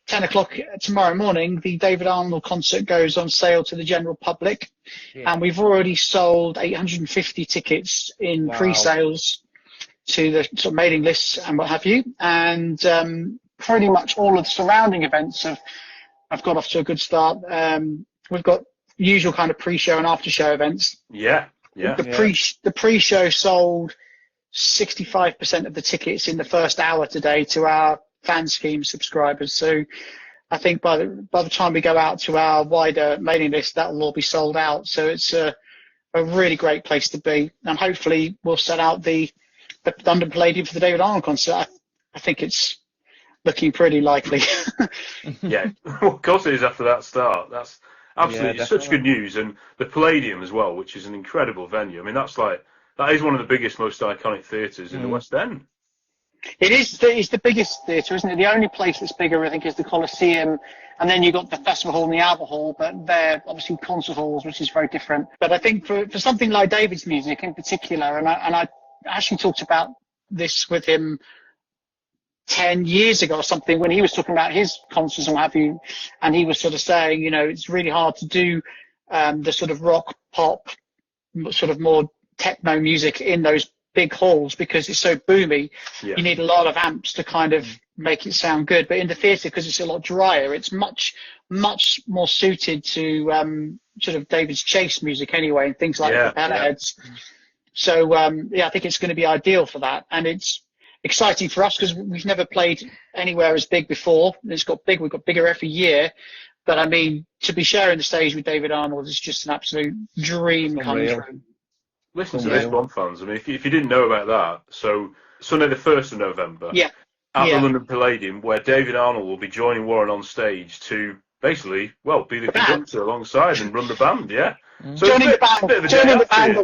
10 o'clock tomorrow morning, the David Arnold concert goes on sale to the general public. Yeah. And we've already sold 850 tickets in pre-sales to the sort of mailing lists and what have you. And pretty much all of the surrounding events have got off to a good start. We've got usual kind of pre-show and after-show events. The pre-show sold 65% of the tickets in the first hour today to our fan scheme subscribers. So I think by the time we go out to our wider mailing list, that will all be sold out. So it's a really great place to be. And hopefully we'll set out the London Palladium for the David Arnold concert. I think it's looking pretty likely. Yeah, well, of course it is after that start. That's absolutely such good news. And the Palladium as well, which is an incredible venue. I mean, that is one of the biggest, most iconic theatres in the West End. It's the biggest theatre, isn't it? The only place that's bigger, I think, is the Coliseum, and then you've got the Festival Hall and the Albert Hall, but they're obviously concert halls, which is very different. But I think for something like David's music in particular, and I actually talked about this with him 10 years ago or something, when he was talking about his concerts and what have you, and he was sort of saying, it's really hard to do the sort of rock, pop, sort of more techno music in those big halls because it's so boomy. Yeah. You need a lot of amps to kind of make it sound good. But in the theatre, because it's a lot drier, it's much more suited to sort of David's Chase music anyway, and things like the propeller heads. So I think it's going to be ideal for that, and it's exciting for us because we've never played anywhere as big before. It's got big. We've got bigger every year. But I mean, to be sharing the stage with David Arnold is just an absolute dream come true. Listen to this, Bond fans. I mean, if you didn't know about that, so Sunday the 1st of November, at the London Palladium, where David Arnold will be joining Warren on stage to basically, be the conductor alongside and run the band, So joining the band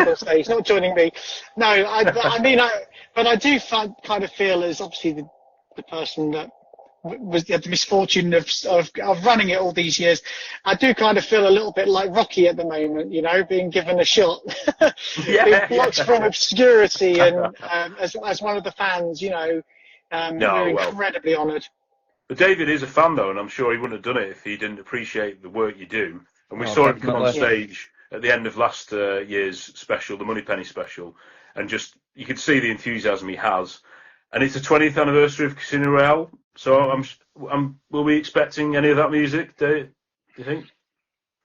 on stage, not joining me. No, I mean, but I do kind of feel as obviously the person that had the misfortune of running it all these years, I do kind of feel a little bit like Rocky at the moment, being given a shot, being blocked from obscurity, and as one of the fans, we're incredibly honoured. But David is a fan though, and I'm sure he wouldn't have done it if he didn't appreciate the work you do. And we saw him come on stage at the end of last year's special, the Moneypenny special, and just you could see the enthusiasm he has. And it's the 20th anniversary of Casino Royale. So will we be expecting any of that music, do you think?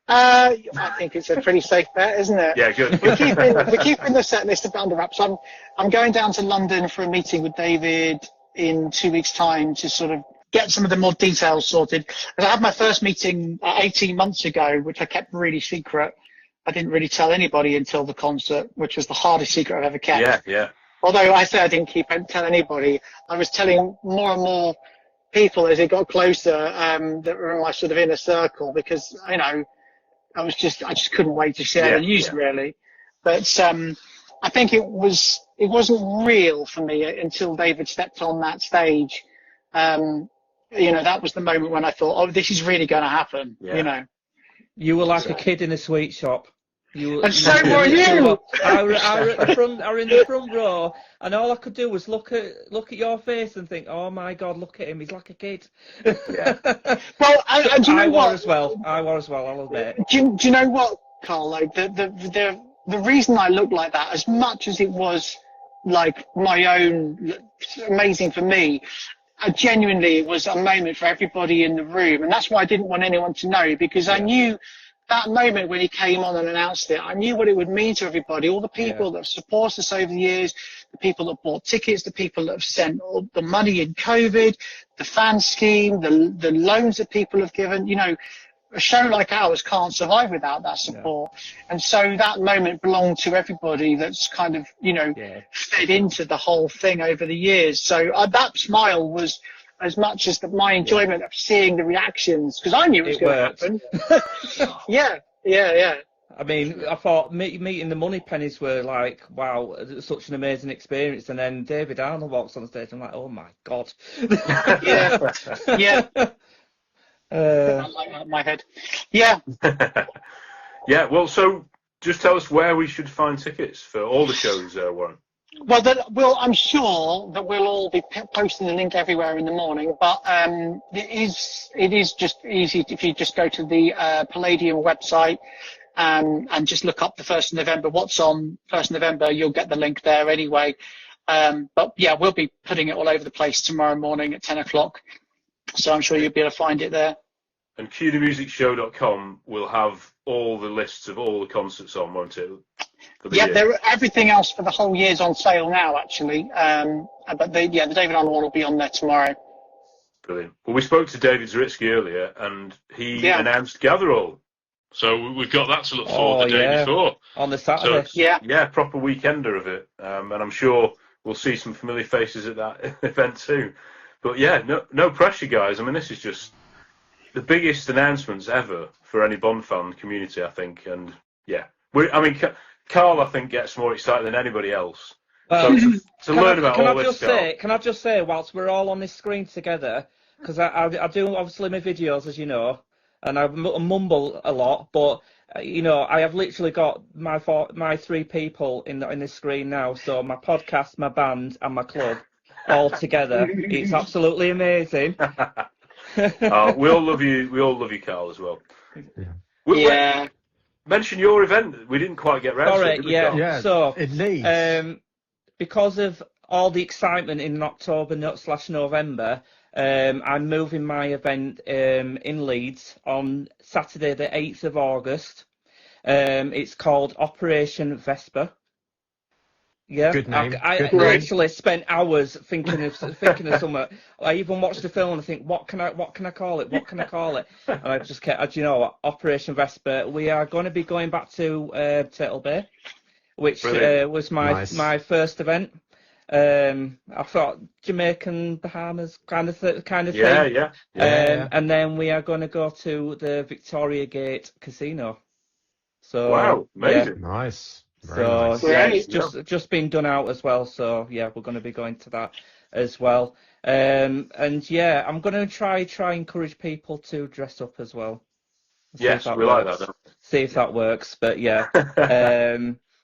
I think it's a pretty safe bet, isn't it? Yeah, good. We're keeping the set list under wraps. I'm going down to London for a meeting with David in 2 weeks' time to sort of get some of the more details sorted. And I had my first meeting 18 months ago, which I kept really secret. I didn't really tell anybody until the concert, which was the hardest secret I've ever kept. Yeah. Although I say I didn't tell anybody, I was telling more and more people as it got closer that were in my sort of inner circle, because I just couldn't wait to share the news really. But I think it wasn't real for me until David stepped on that stage. That was the moment when I thought, this is really going to happen. You were like a kid in a sweet shop. And so were you. I were in the front row, and all I could do was look at your face and think, "Oh my God, look at him! He's like a kid." Yeah. Well, and do you know what? I were as well. I'll admit. Do you know what, Carl? Like the reason I looked like that, as much as it was like my own amazing for me, genuinely it was a moment for everybody in the room, and that's why I didn't want anyone to know, because I knew. That moment when he came on and announced it, I knew what it would mean to everybody, all the people that have supported us over the years, the people that bought tickets, the people that have sent all the money in COVID, the fan scheme, the loans that people have given. A show like ours can't survive without that support. And so that moment belonged to everybody that's kind of, fed into the whole thing over the years. So that smile was as much as my enjoyment of seeing the reactions, because I knew it was going to happen. Yeah. I mean, I thought meeting the Moneypennies were like, wow, such an amazing experience. And then David Arnold walks on the stage, and I'm like, oh my God. Yeah. I like that in my head. Yeah. Yeah, well, so just tell us where we should find tickets for all the shows, Warren. Well, I'm sure that we'll all be posting the link everywhere in the morning, but it is just easy if you just go to the Palladium website and just look up the 1st of November. What's on 1st of November, you'll get the link there anyway. But yeah, we'll be putting it all over the place tomorrow morning at 10 o'clock, so I'm sure you'll be able to find it there. And QTheMusicShow.com will have all the lists of all the concerts on, won't it? Everything else for the whole year's on sale now, actually. But the David Arnold one will be on there tomorrow. Brilliant. Well, we spoke to David Zaritsky earlier, and he announced Gatherall. So we've got that to look forward to the day before. On the Saturday. So proper weekender of it. And I'm sure we'll see some familiar faces at that event too. But no pressure, guys. I mean, this is just the biggest announcements ever for any Bond fan community, I think. And Carl, I think, gets more excited than anybody else. So to learn about all this stuff. Can I just say, whilst we're all on this screen together, because I do obviously my videos, as you know, and I mumble a lot, but you know, I have literally got my 3 people in this screen now. So my podcast, my band, and my club all together. It's absolutely amazing. We all love you. We all love you, Carl, as well. Yeah. Mention your event. We didn't quite get round to it, did we, Carl? Yeah. So it leads. Because of all the excitement in October/November, I'm moving my event in Leeds on Saturday, the 8th of August. It's called Operation Vesper. Yeah, good name. I literally spent hours thinking of something. I even watched the film and I think, what can I call it? What can I call it? And I just kept, you know what, Operation Vesper. We are going to be going back to Turtle Bay, which was my first event. I thought Jamaican Bahamas kind of thing. Yeah. And then we are going to go to the Victoria Gate Casino. So wow, amazing, nice. Very nice. Yeah, it's just been done out as well. So yeah, we're going to be going to that as well. And yeah, I'm going to try encourage people to dress up as well. Yes, we like that. See if that works. But yeah,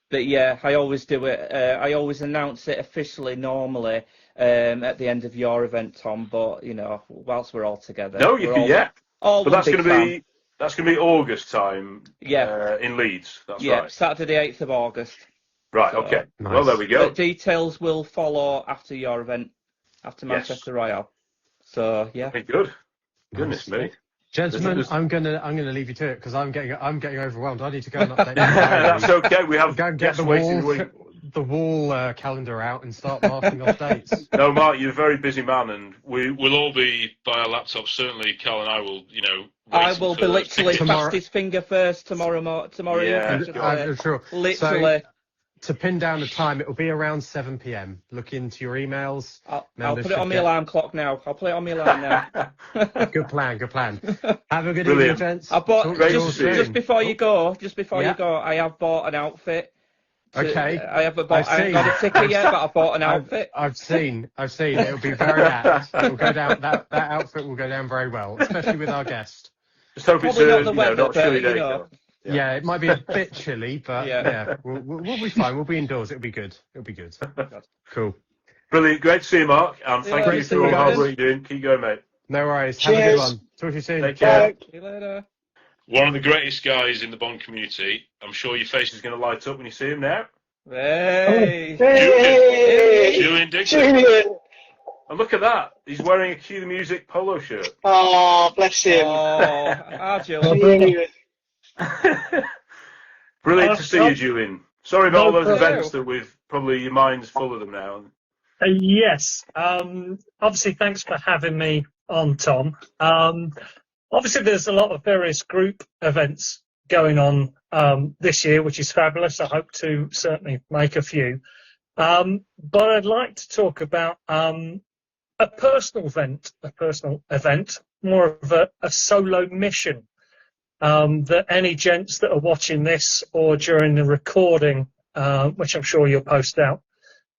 but yeah, I always do it. I always announce it officially normally at the end of your event, Tom. But you know, whilst we're all together, no, you can, yeah. But that's going to be. That's going to be August time. Yeah. In Leeds. That's right. Yeah, Saturday, 8th of August. Right. So, okay. Nice. Well, there we go. The details will follow after your event, after Manchester Royale. So yeah. Very good. Goodness me. Gentlemen, I'm gonna leave you to it because I'm getting overwhelmed. I need to go and update. That's okay. We have go and get the wall calendar out and start marking off dates. No, Mark, you're a very busy man, and we'll all be by our laptops. Certainly, Cal and I will. You know, I will be literally fastest finger first tomorrow. Yeah, sure. Literally. So, to pin down the time, it will be around 7 p.m. Look into your emails. I'll put it on my alarm clock now. I'll put it on my alarm now. Good plan. Have a good evening, gents. I bought just before you go. I have bought an outfit. Okay. I haven't got a ticket yet, but I bought an outfit. I've seen. It'll be very apt. It will go down. That outfit will go down very well, especially with our guest. Just hope it's not chilly day. Yeah, it might be a bit chilly, but yeah, we'll be fine. We'll be indoors. It'll be good. Cool. Brilliant. Great to see you, Mark. And thank you for all the hard work you're doing. Keep going, mate. No worries. Have a good one. Talk to you soon. Take care. See you later. One of the greatest guys in the Bond community. I'm sure your face is going to light up when you see him now. Hey! Julian Dixon. And look at that. He's wearing a Cue the Music polo shirt. Oh, bless him. Oh, Julian. Brilliant to see you, Julian. Sorry about all those events that probably your mind's full of them now. Yes. Obviously, thanks for having me on, Tom. Obviously, there's a lot of various group events going on this year, which is fabulous. I hope to certainly make a few. But I'd like to talk about a personal event, more of a solo mission. That any gents that are watching this or during the recording, which I'm sure you'll post out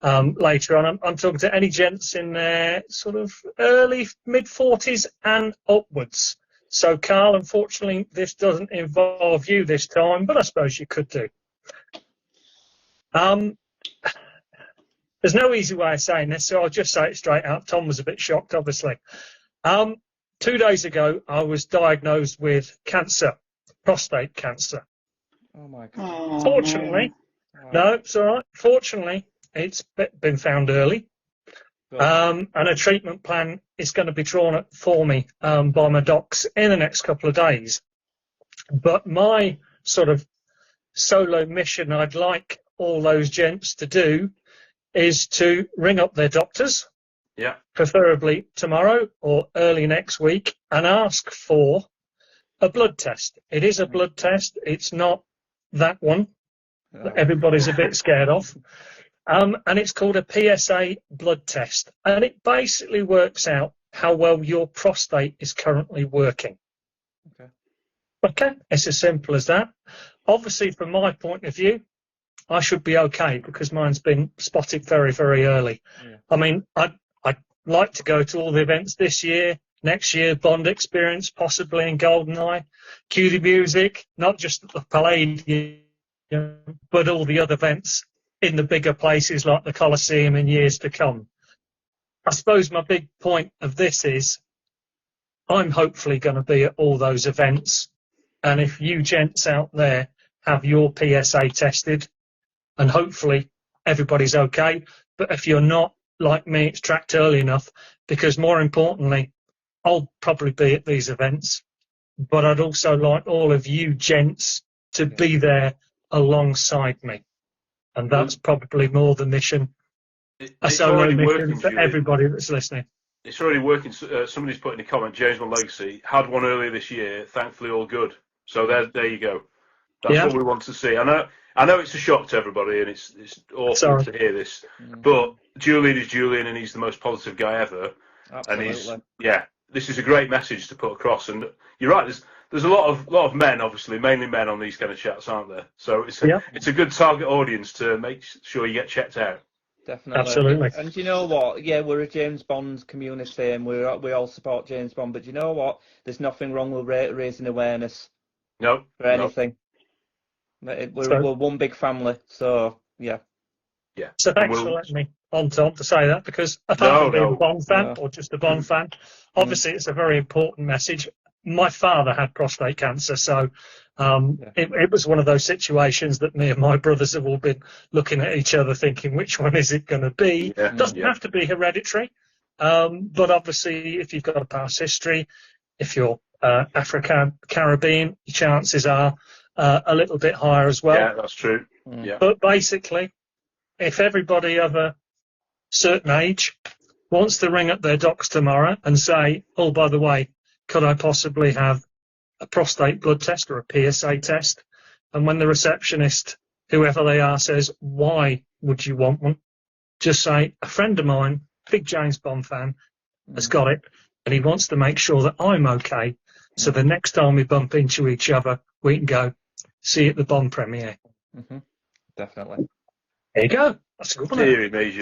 later on, I'm talking to any gents in their sort of early mid-40s and upwards. So, Carl, unfortunately, this doesn't involve you this time, but I suppose you could do. There's no easy way of saying this, so I'll just say it straight out. Tom was a bit shocked, obviously. 2 days ago, I was diagnosed with cancer, prostate cancer. Oh, my God. Fortunately, no, it's all right. Fortunately, it's been found early. And a treatment plan is going to be drawn up for me by my docs in the next couple of days. But my sort of solo mission I'd like all those gents to do is to ring up their doctors. Yeah. Preferably tomorrow or early next week, and ask for a blood test. It is a blood test. It's not that one that everybody's a bit scared of. And it's called a PSA blood test. And it basically works out how well your prostate is currently working. Okay. It's as simple as that. Obviously, from my point of view, I should be okay because mine's been spotted very, very early. Yeah. I mean, I'd like to go to all the events this year, next year, Bond Experience, possibly in GoldenEye, cue the music, not just at the Palladium, but all the other events in the bigger places like the Coliseum in years to come. I suppose my big point of this is I'm hopefully going to be at all those events. And if you gents out there have your PSA tested, and hopefully everybody's okay, but if you're not, like me, it's tracked early enough, because more importantly, I'll probably be at these events, but I'd also like all of you gents to be there alongside me. And that's probably more the mission, a solo mission for everybody that's listening. It's already working. Somebody's put in a comment, James Bond Legacy, had one earlier this year, thankfully all good. So there you go. That's what we want to see. I know it's a shock to everybody, and it's awful to hear this. But Julian is Julian, and he's the most positive guy ever. Absolutely. And this is a great message to put across. And you're right. There's a lot of men, obviously, mainly men on these kind of chats, aren't there? So it's a good target audience to make sure you get checked out. Definitely. Absolutely. And do you know what? Yeah, we're a James Bond community, and we all support James Bond. But do you know what? There's nothing wrong with raising awareness. No. For anything. We're one big family, so yeah. So thanks for letting me on, Tom, to say that, because apart from being a Bond fan or just a Bond fan, obviously it's a very important message. My father had prostate cancer, so it was one of those situations that me and my brothers have all been looking at each other thinking, which one is it going to be? Doesn't have to be hereditary, but obviously if you've got a past history, if you're African, Caribbean, your chances are a little bit higher as well. Yeah, that's true. Yeah. But basically, if everybody of a certain age wants to ring up their docs tomorrow and say, oh, by the way, could I possibly have a prostate blood test or a PSA test? And when the receptionist, whoever they are, says, why would you want one? Just say, a friend of mine, big James Bond fan, has got it, and he wants to make sure that I'm okay. So the next time we bump into each other, we can go, see you at the Bond premiere. Definitely. There you go. That's a good one.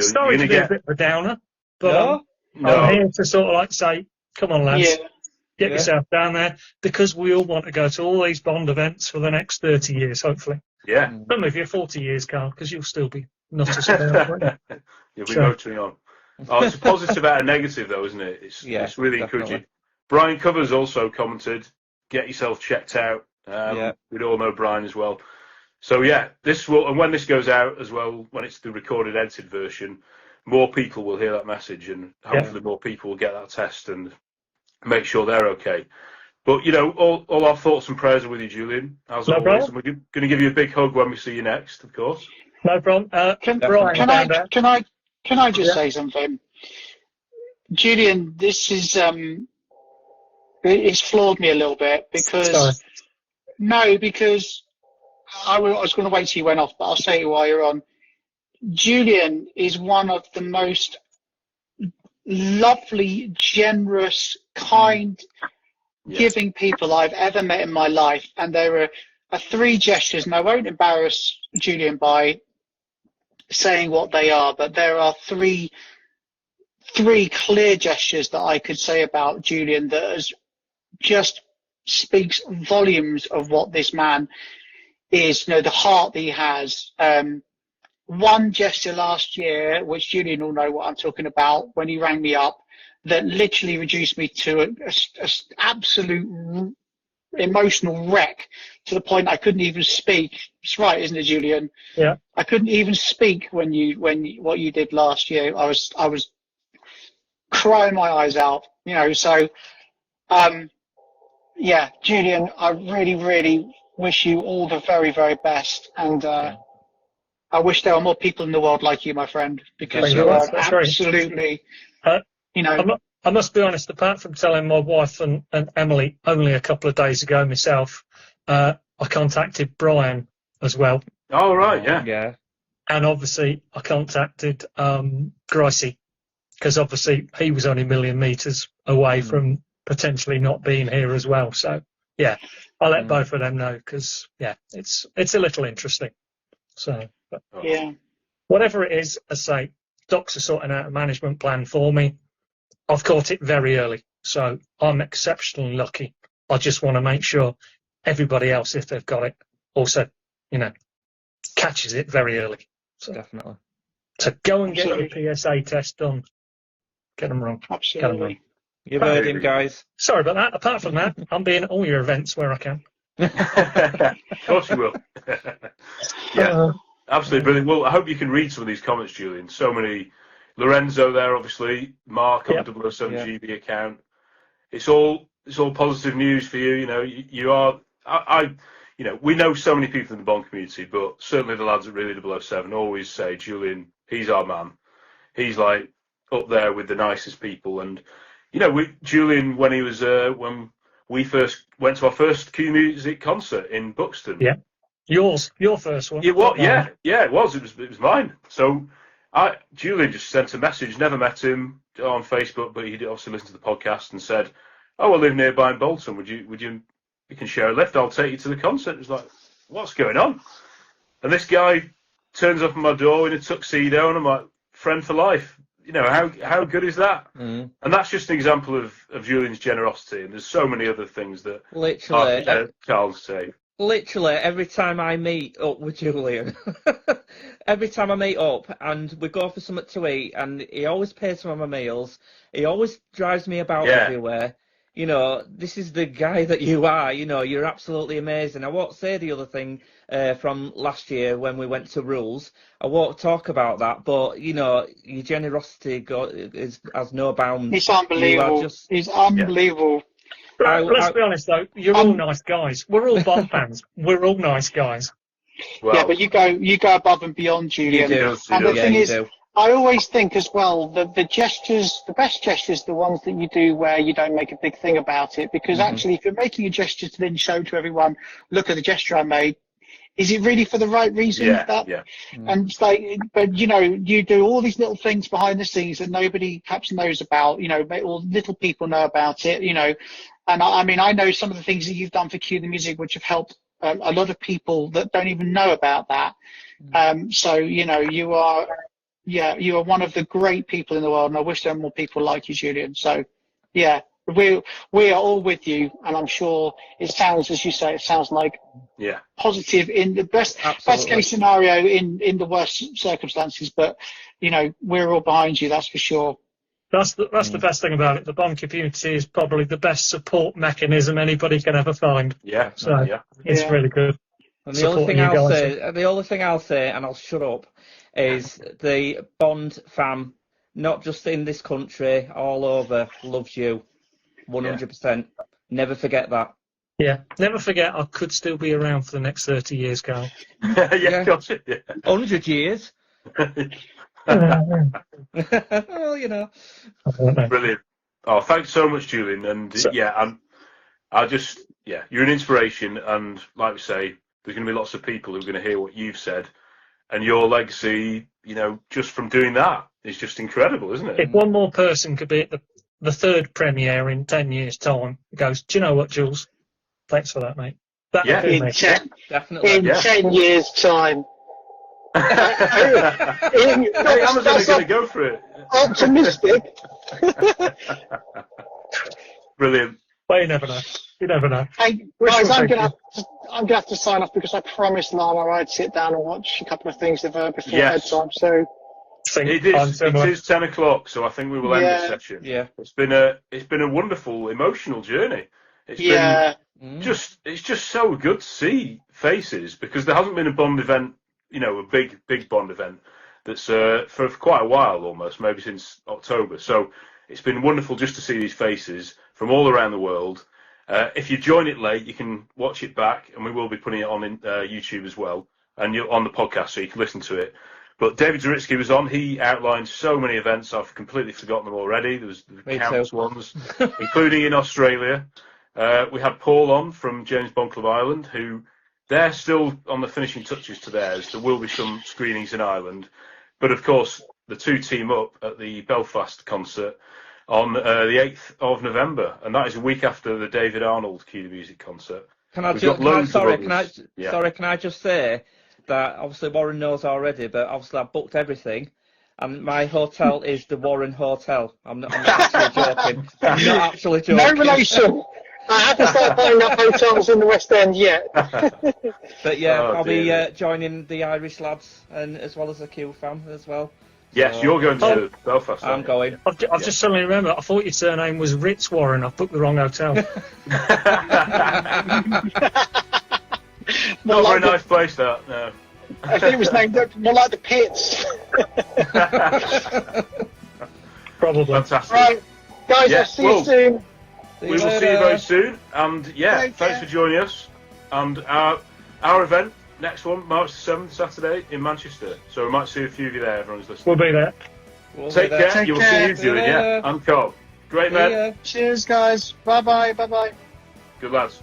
Sorry to be a bit of a downer, but I'm here to sort of like say, come on, lads, get yourself down there, because we all want to go to all these Bond events for the next 30 years, hopefully. Yeah. Some of you 40 years, Carl, because you'll still be nutters about, won't you? You'll be motoring on. Oh, it's a positive out of negative, though, isn't it? It's really encouraging. Brian Covers also commented, get yourself checked out. We'd all know Brian as well. So this will, and when this goes out as well, when it's the recorded edited version, more people will hear that message, and hopefully more people will get that test and make sure they're okay. But all our thoughts and prayers are with you, Julian, as always. And we're going to give you a big hug when we see you next, of course. No problem. Can I just say something, Julian? This is it's floored me a little bit because I was going to wait till you went off, but I'll say it while you're on. Julian is one of the most lovely, generous, kind, giving people I've ever met in my life. And there are three gestures, and I won't embarrass Julian by saying what they are, but there are three clear gestures that I could say about Julian that just speaks volumes of what this man is, the heart that he has. One gesture last year, which Julian will know what I'm talking about, when he rang me up, that literally reduced me to an absolute emotional wreck, to the point I couldn't even speak. It's right, isn't it, Julian? Yeah. I couldn't even speak when what you did last year. I was crying my eyes out, so Julian, I really, really wish you all the very, very best, and I wish there were more people in the world like you, my friend, because you're absolutely, I must be honest, apart from telling my wife and Emily only a couple of days ago myself, I contacted Brian as well. Oh, right, yeah. And obviously I contacted Gracie, because obviously he was only a million metres away from potentially not being here as well. So, I'll let both of them know, because, it's a little interesting. So But Yeah. whatever it is, as I say, Docs are sorting out a management plan for me. I've caught it very early, so I'm exceptionally lucky. I just want to make sure everybody else, if they've got it, also, catches it very early. So, Definitely. So go and get Absolutely. your PSA test done. Get them wrong. Absolutely. You've heard him, guys. Sorry about that. Apart from that, I'm being at all your events where I can. Of course you will. Yeah, absolutely brilliant. Well, I hope you can read some of these comments, Julian. So many. Lorenzo there, obviously. Mark on the 007GB account. It's all positive news for you. You are. We know so many people in the Bond community, but certainly the lads at Really 007 always say, Julian, he's our man. He's like up there with the nicest people. And Julian, when he was when we first went to our first Q Music concert in Buxton. Yeah, your first one. It was, it was. It was mine. So Julian just sent a message. Never met him on Facebook, but he did obviously listen to the podcast and said, "Oh, I live nearby in Bolton. You can share a lift. I'll take you to the concert." It's like, what's going on? And this guy turns up at my door in a tuxedo, and I'm like, friend for life. How good is that? And that's just an example of Julian's generosity. And there's so many other things that literally Carl's say. Literally every time I meet up with Julian, every time I meet up and we go for something to eat, and he always pays for my meals. He always drives me about everywhere. This is the guy that you are. You're absolutely amazing. I won't say the other thing from last year when we went to Rules. I won't talk about that, but your generosity has no bounds. It's unbelievable. It's unbelievable. Let's be honest though, you're all nice guys. We're all Bond fans. We're all nice guys. Well, yeah, but you go above and beyond, Julian. And the thing is, I always think as well that the best gestures, the ones that you do where you don't make a big thing about it, because actually, if you're making a gesture to then show to everyone, look at the gesture I made, is it really for the right reason? And it's like, but you do all these little things behind the scenes that nobody perhaps knows about. Or little people know about it. And I know some of the things that you've done for Cue the Music, which have helped a lot of people that don't even know about that. So you are one of the great people in the world, and I wish there were more people like you, Julian. So yeah. We are all with you, and I'm sure it sounds, as you say, it sounds like positive in the best case scenario in the worst circumstances. But we're all behind you, that's for sure. That's the best thing about it. The Bond community is probably the best support mechanism anybody can ever find. Yeah, so it's really good. And the only thing I'll say, and I'll shut up, is the Bond fam, not just in this country, all over, loves you. 100%. Never forget that. Yeah, never forget I could still be around for the next 30 years, Carl. 100 years. Well, Brilliant. Oh, thanks so much, Julian. And you're an inspiration. And like we say, there's going to be lots of people who are going to hear what you've said. And your legacy, just from doing that is just incredible, isn't it? If one more person could be at the third premiere in 10 years' time, goes, do you know what, Jules? Thanks for that, mate. In 10 years' time. Amazon are going to go for it. Optimistic. Brilliant. Well, you never know. You never know. Hey, guys, I'm gonna have to sign off because I promised Lana I'd sit down and watch a couple of things of her before bedtime. So it is 10 o'clock, so I think we will end this session. Yeah, it's been a wonderful emotional journey. It's just so good to see faces, because there hasn't been a Bond event, a big Bond event that's for quite a while, almost maybe since October. So it's been wonderful just to see these faces from all around the world. If you join it late, you can watch it back, and we will be putting it on YouTube as well, and you're on the podcast, so you can listen to it. But David Zaritsky was on. He outlined so many events. I've completely forgotten them already. There was countless ones, including in Australia. We had Paul on from James Bond Club Ireland, who they're still on the finishing touches to theirs. There will be some screenings in Ireland. But, of course, the two team up at the Belfast concert on the 8th of November. And that is a week after the David Arnold Cue the Music concert. Can I just say, that obviously Warren knows already, but obviously I've booked everything. And my hotel is the Warren Hotel. I'm not actually joking. I'm not actually joking. No relation. I haven't started buying up hotels in the West End yet. But yeah, I'll be joining the Irish lads, and as well as the Q fam as well. Yes, so, you're going to Belfast. I'm going. I've just suddenly remembered. I thought your surname was Ritz Warren. I've booked the wrong hotel. Not a very nice place, that. No. I think it was named more like the Pits. Probably. Fantastic. Right, guys, I'll see you soon. We will see you very soon. And thanks for joining us. And our event, next one, March the 7th, Saturday in Manchester. So we might see a few of you there. Everyone's listening. We'll be there. Take care. You'll see you doing, and Cobb. Great man. Cheers, guys. Bye bye. Good lads.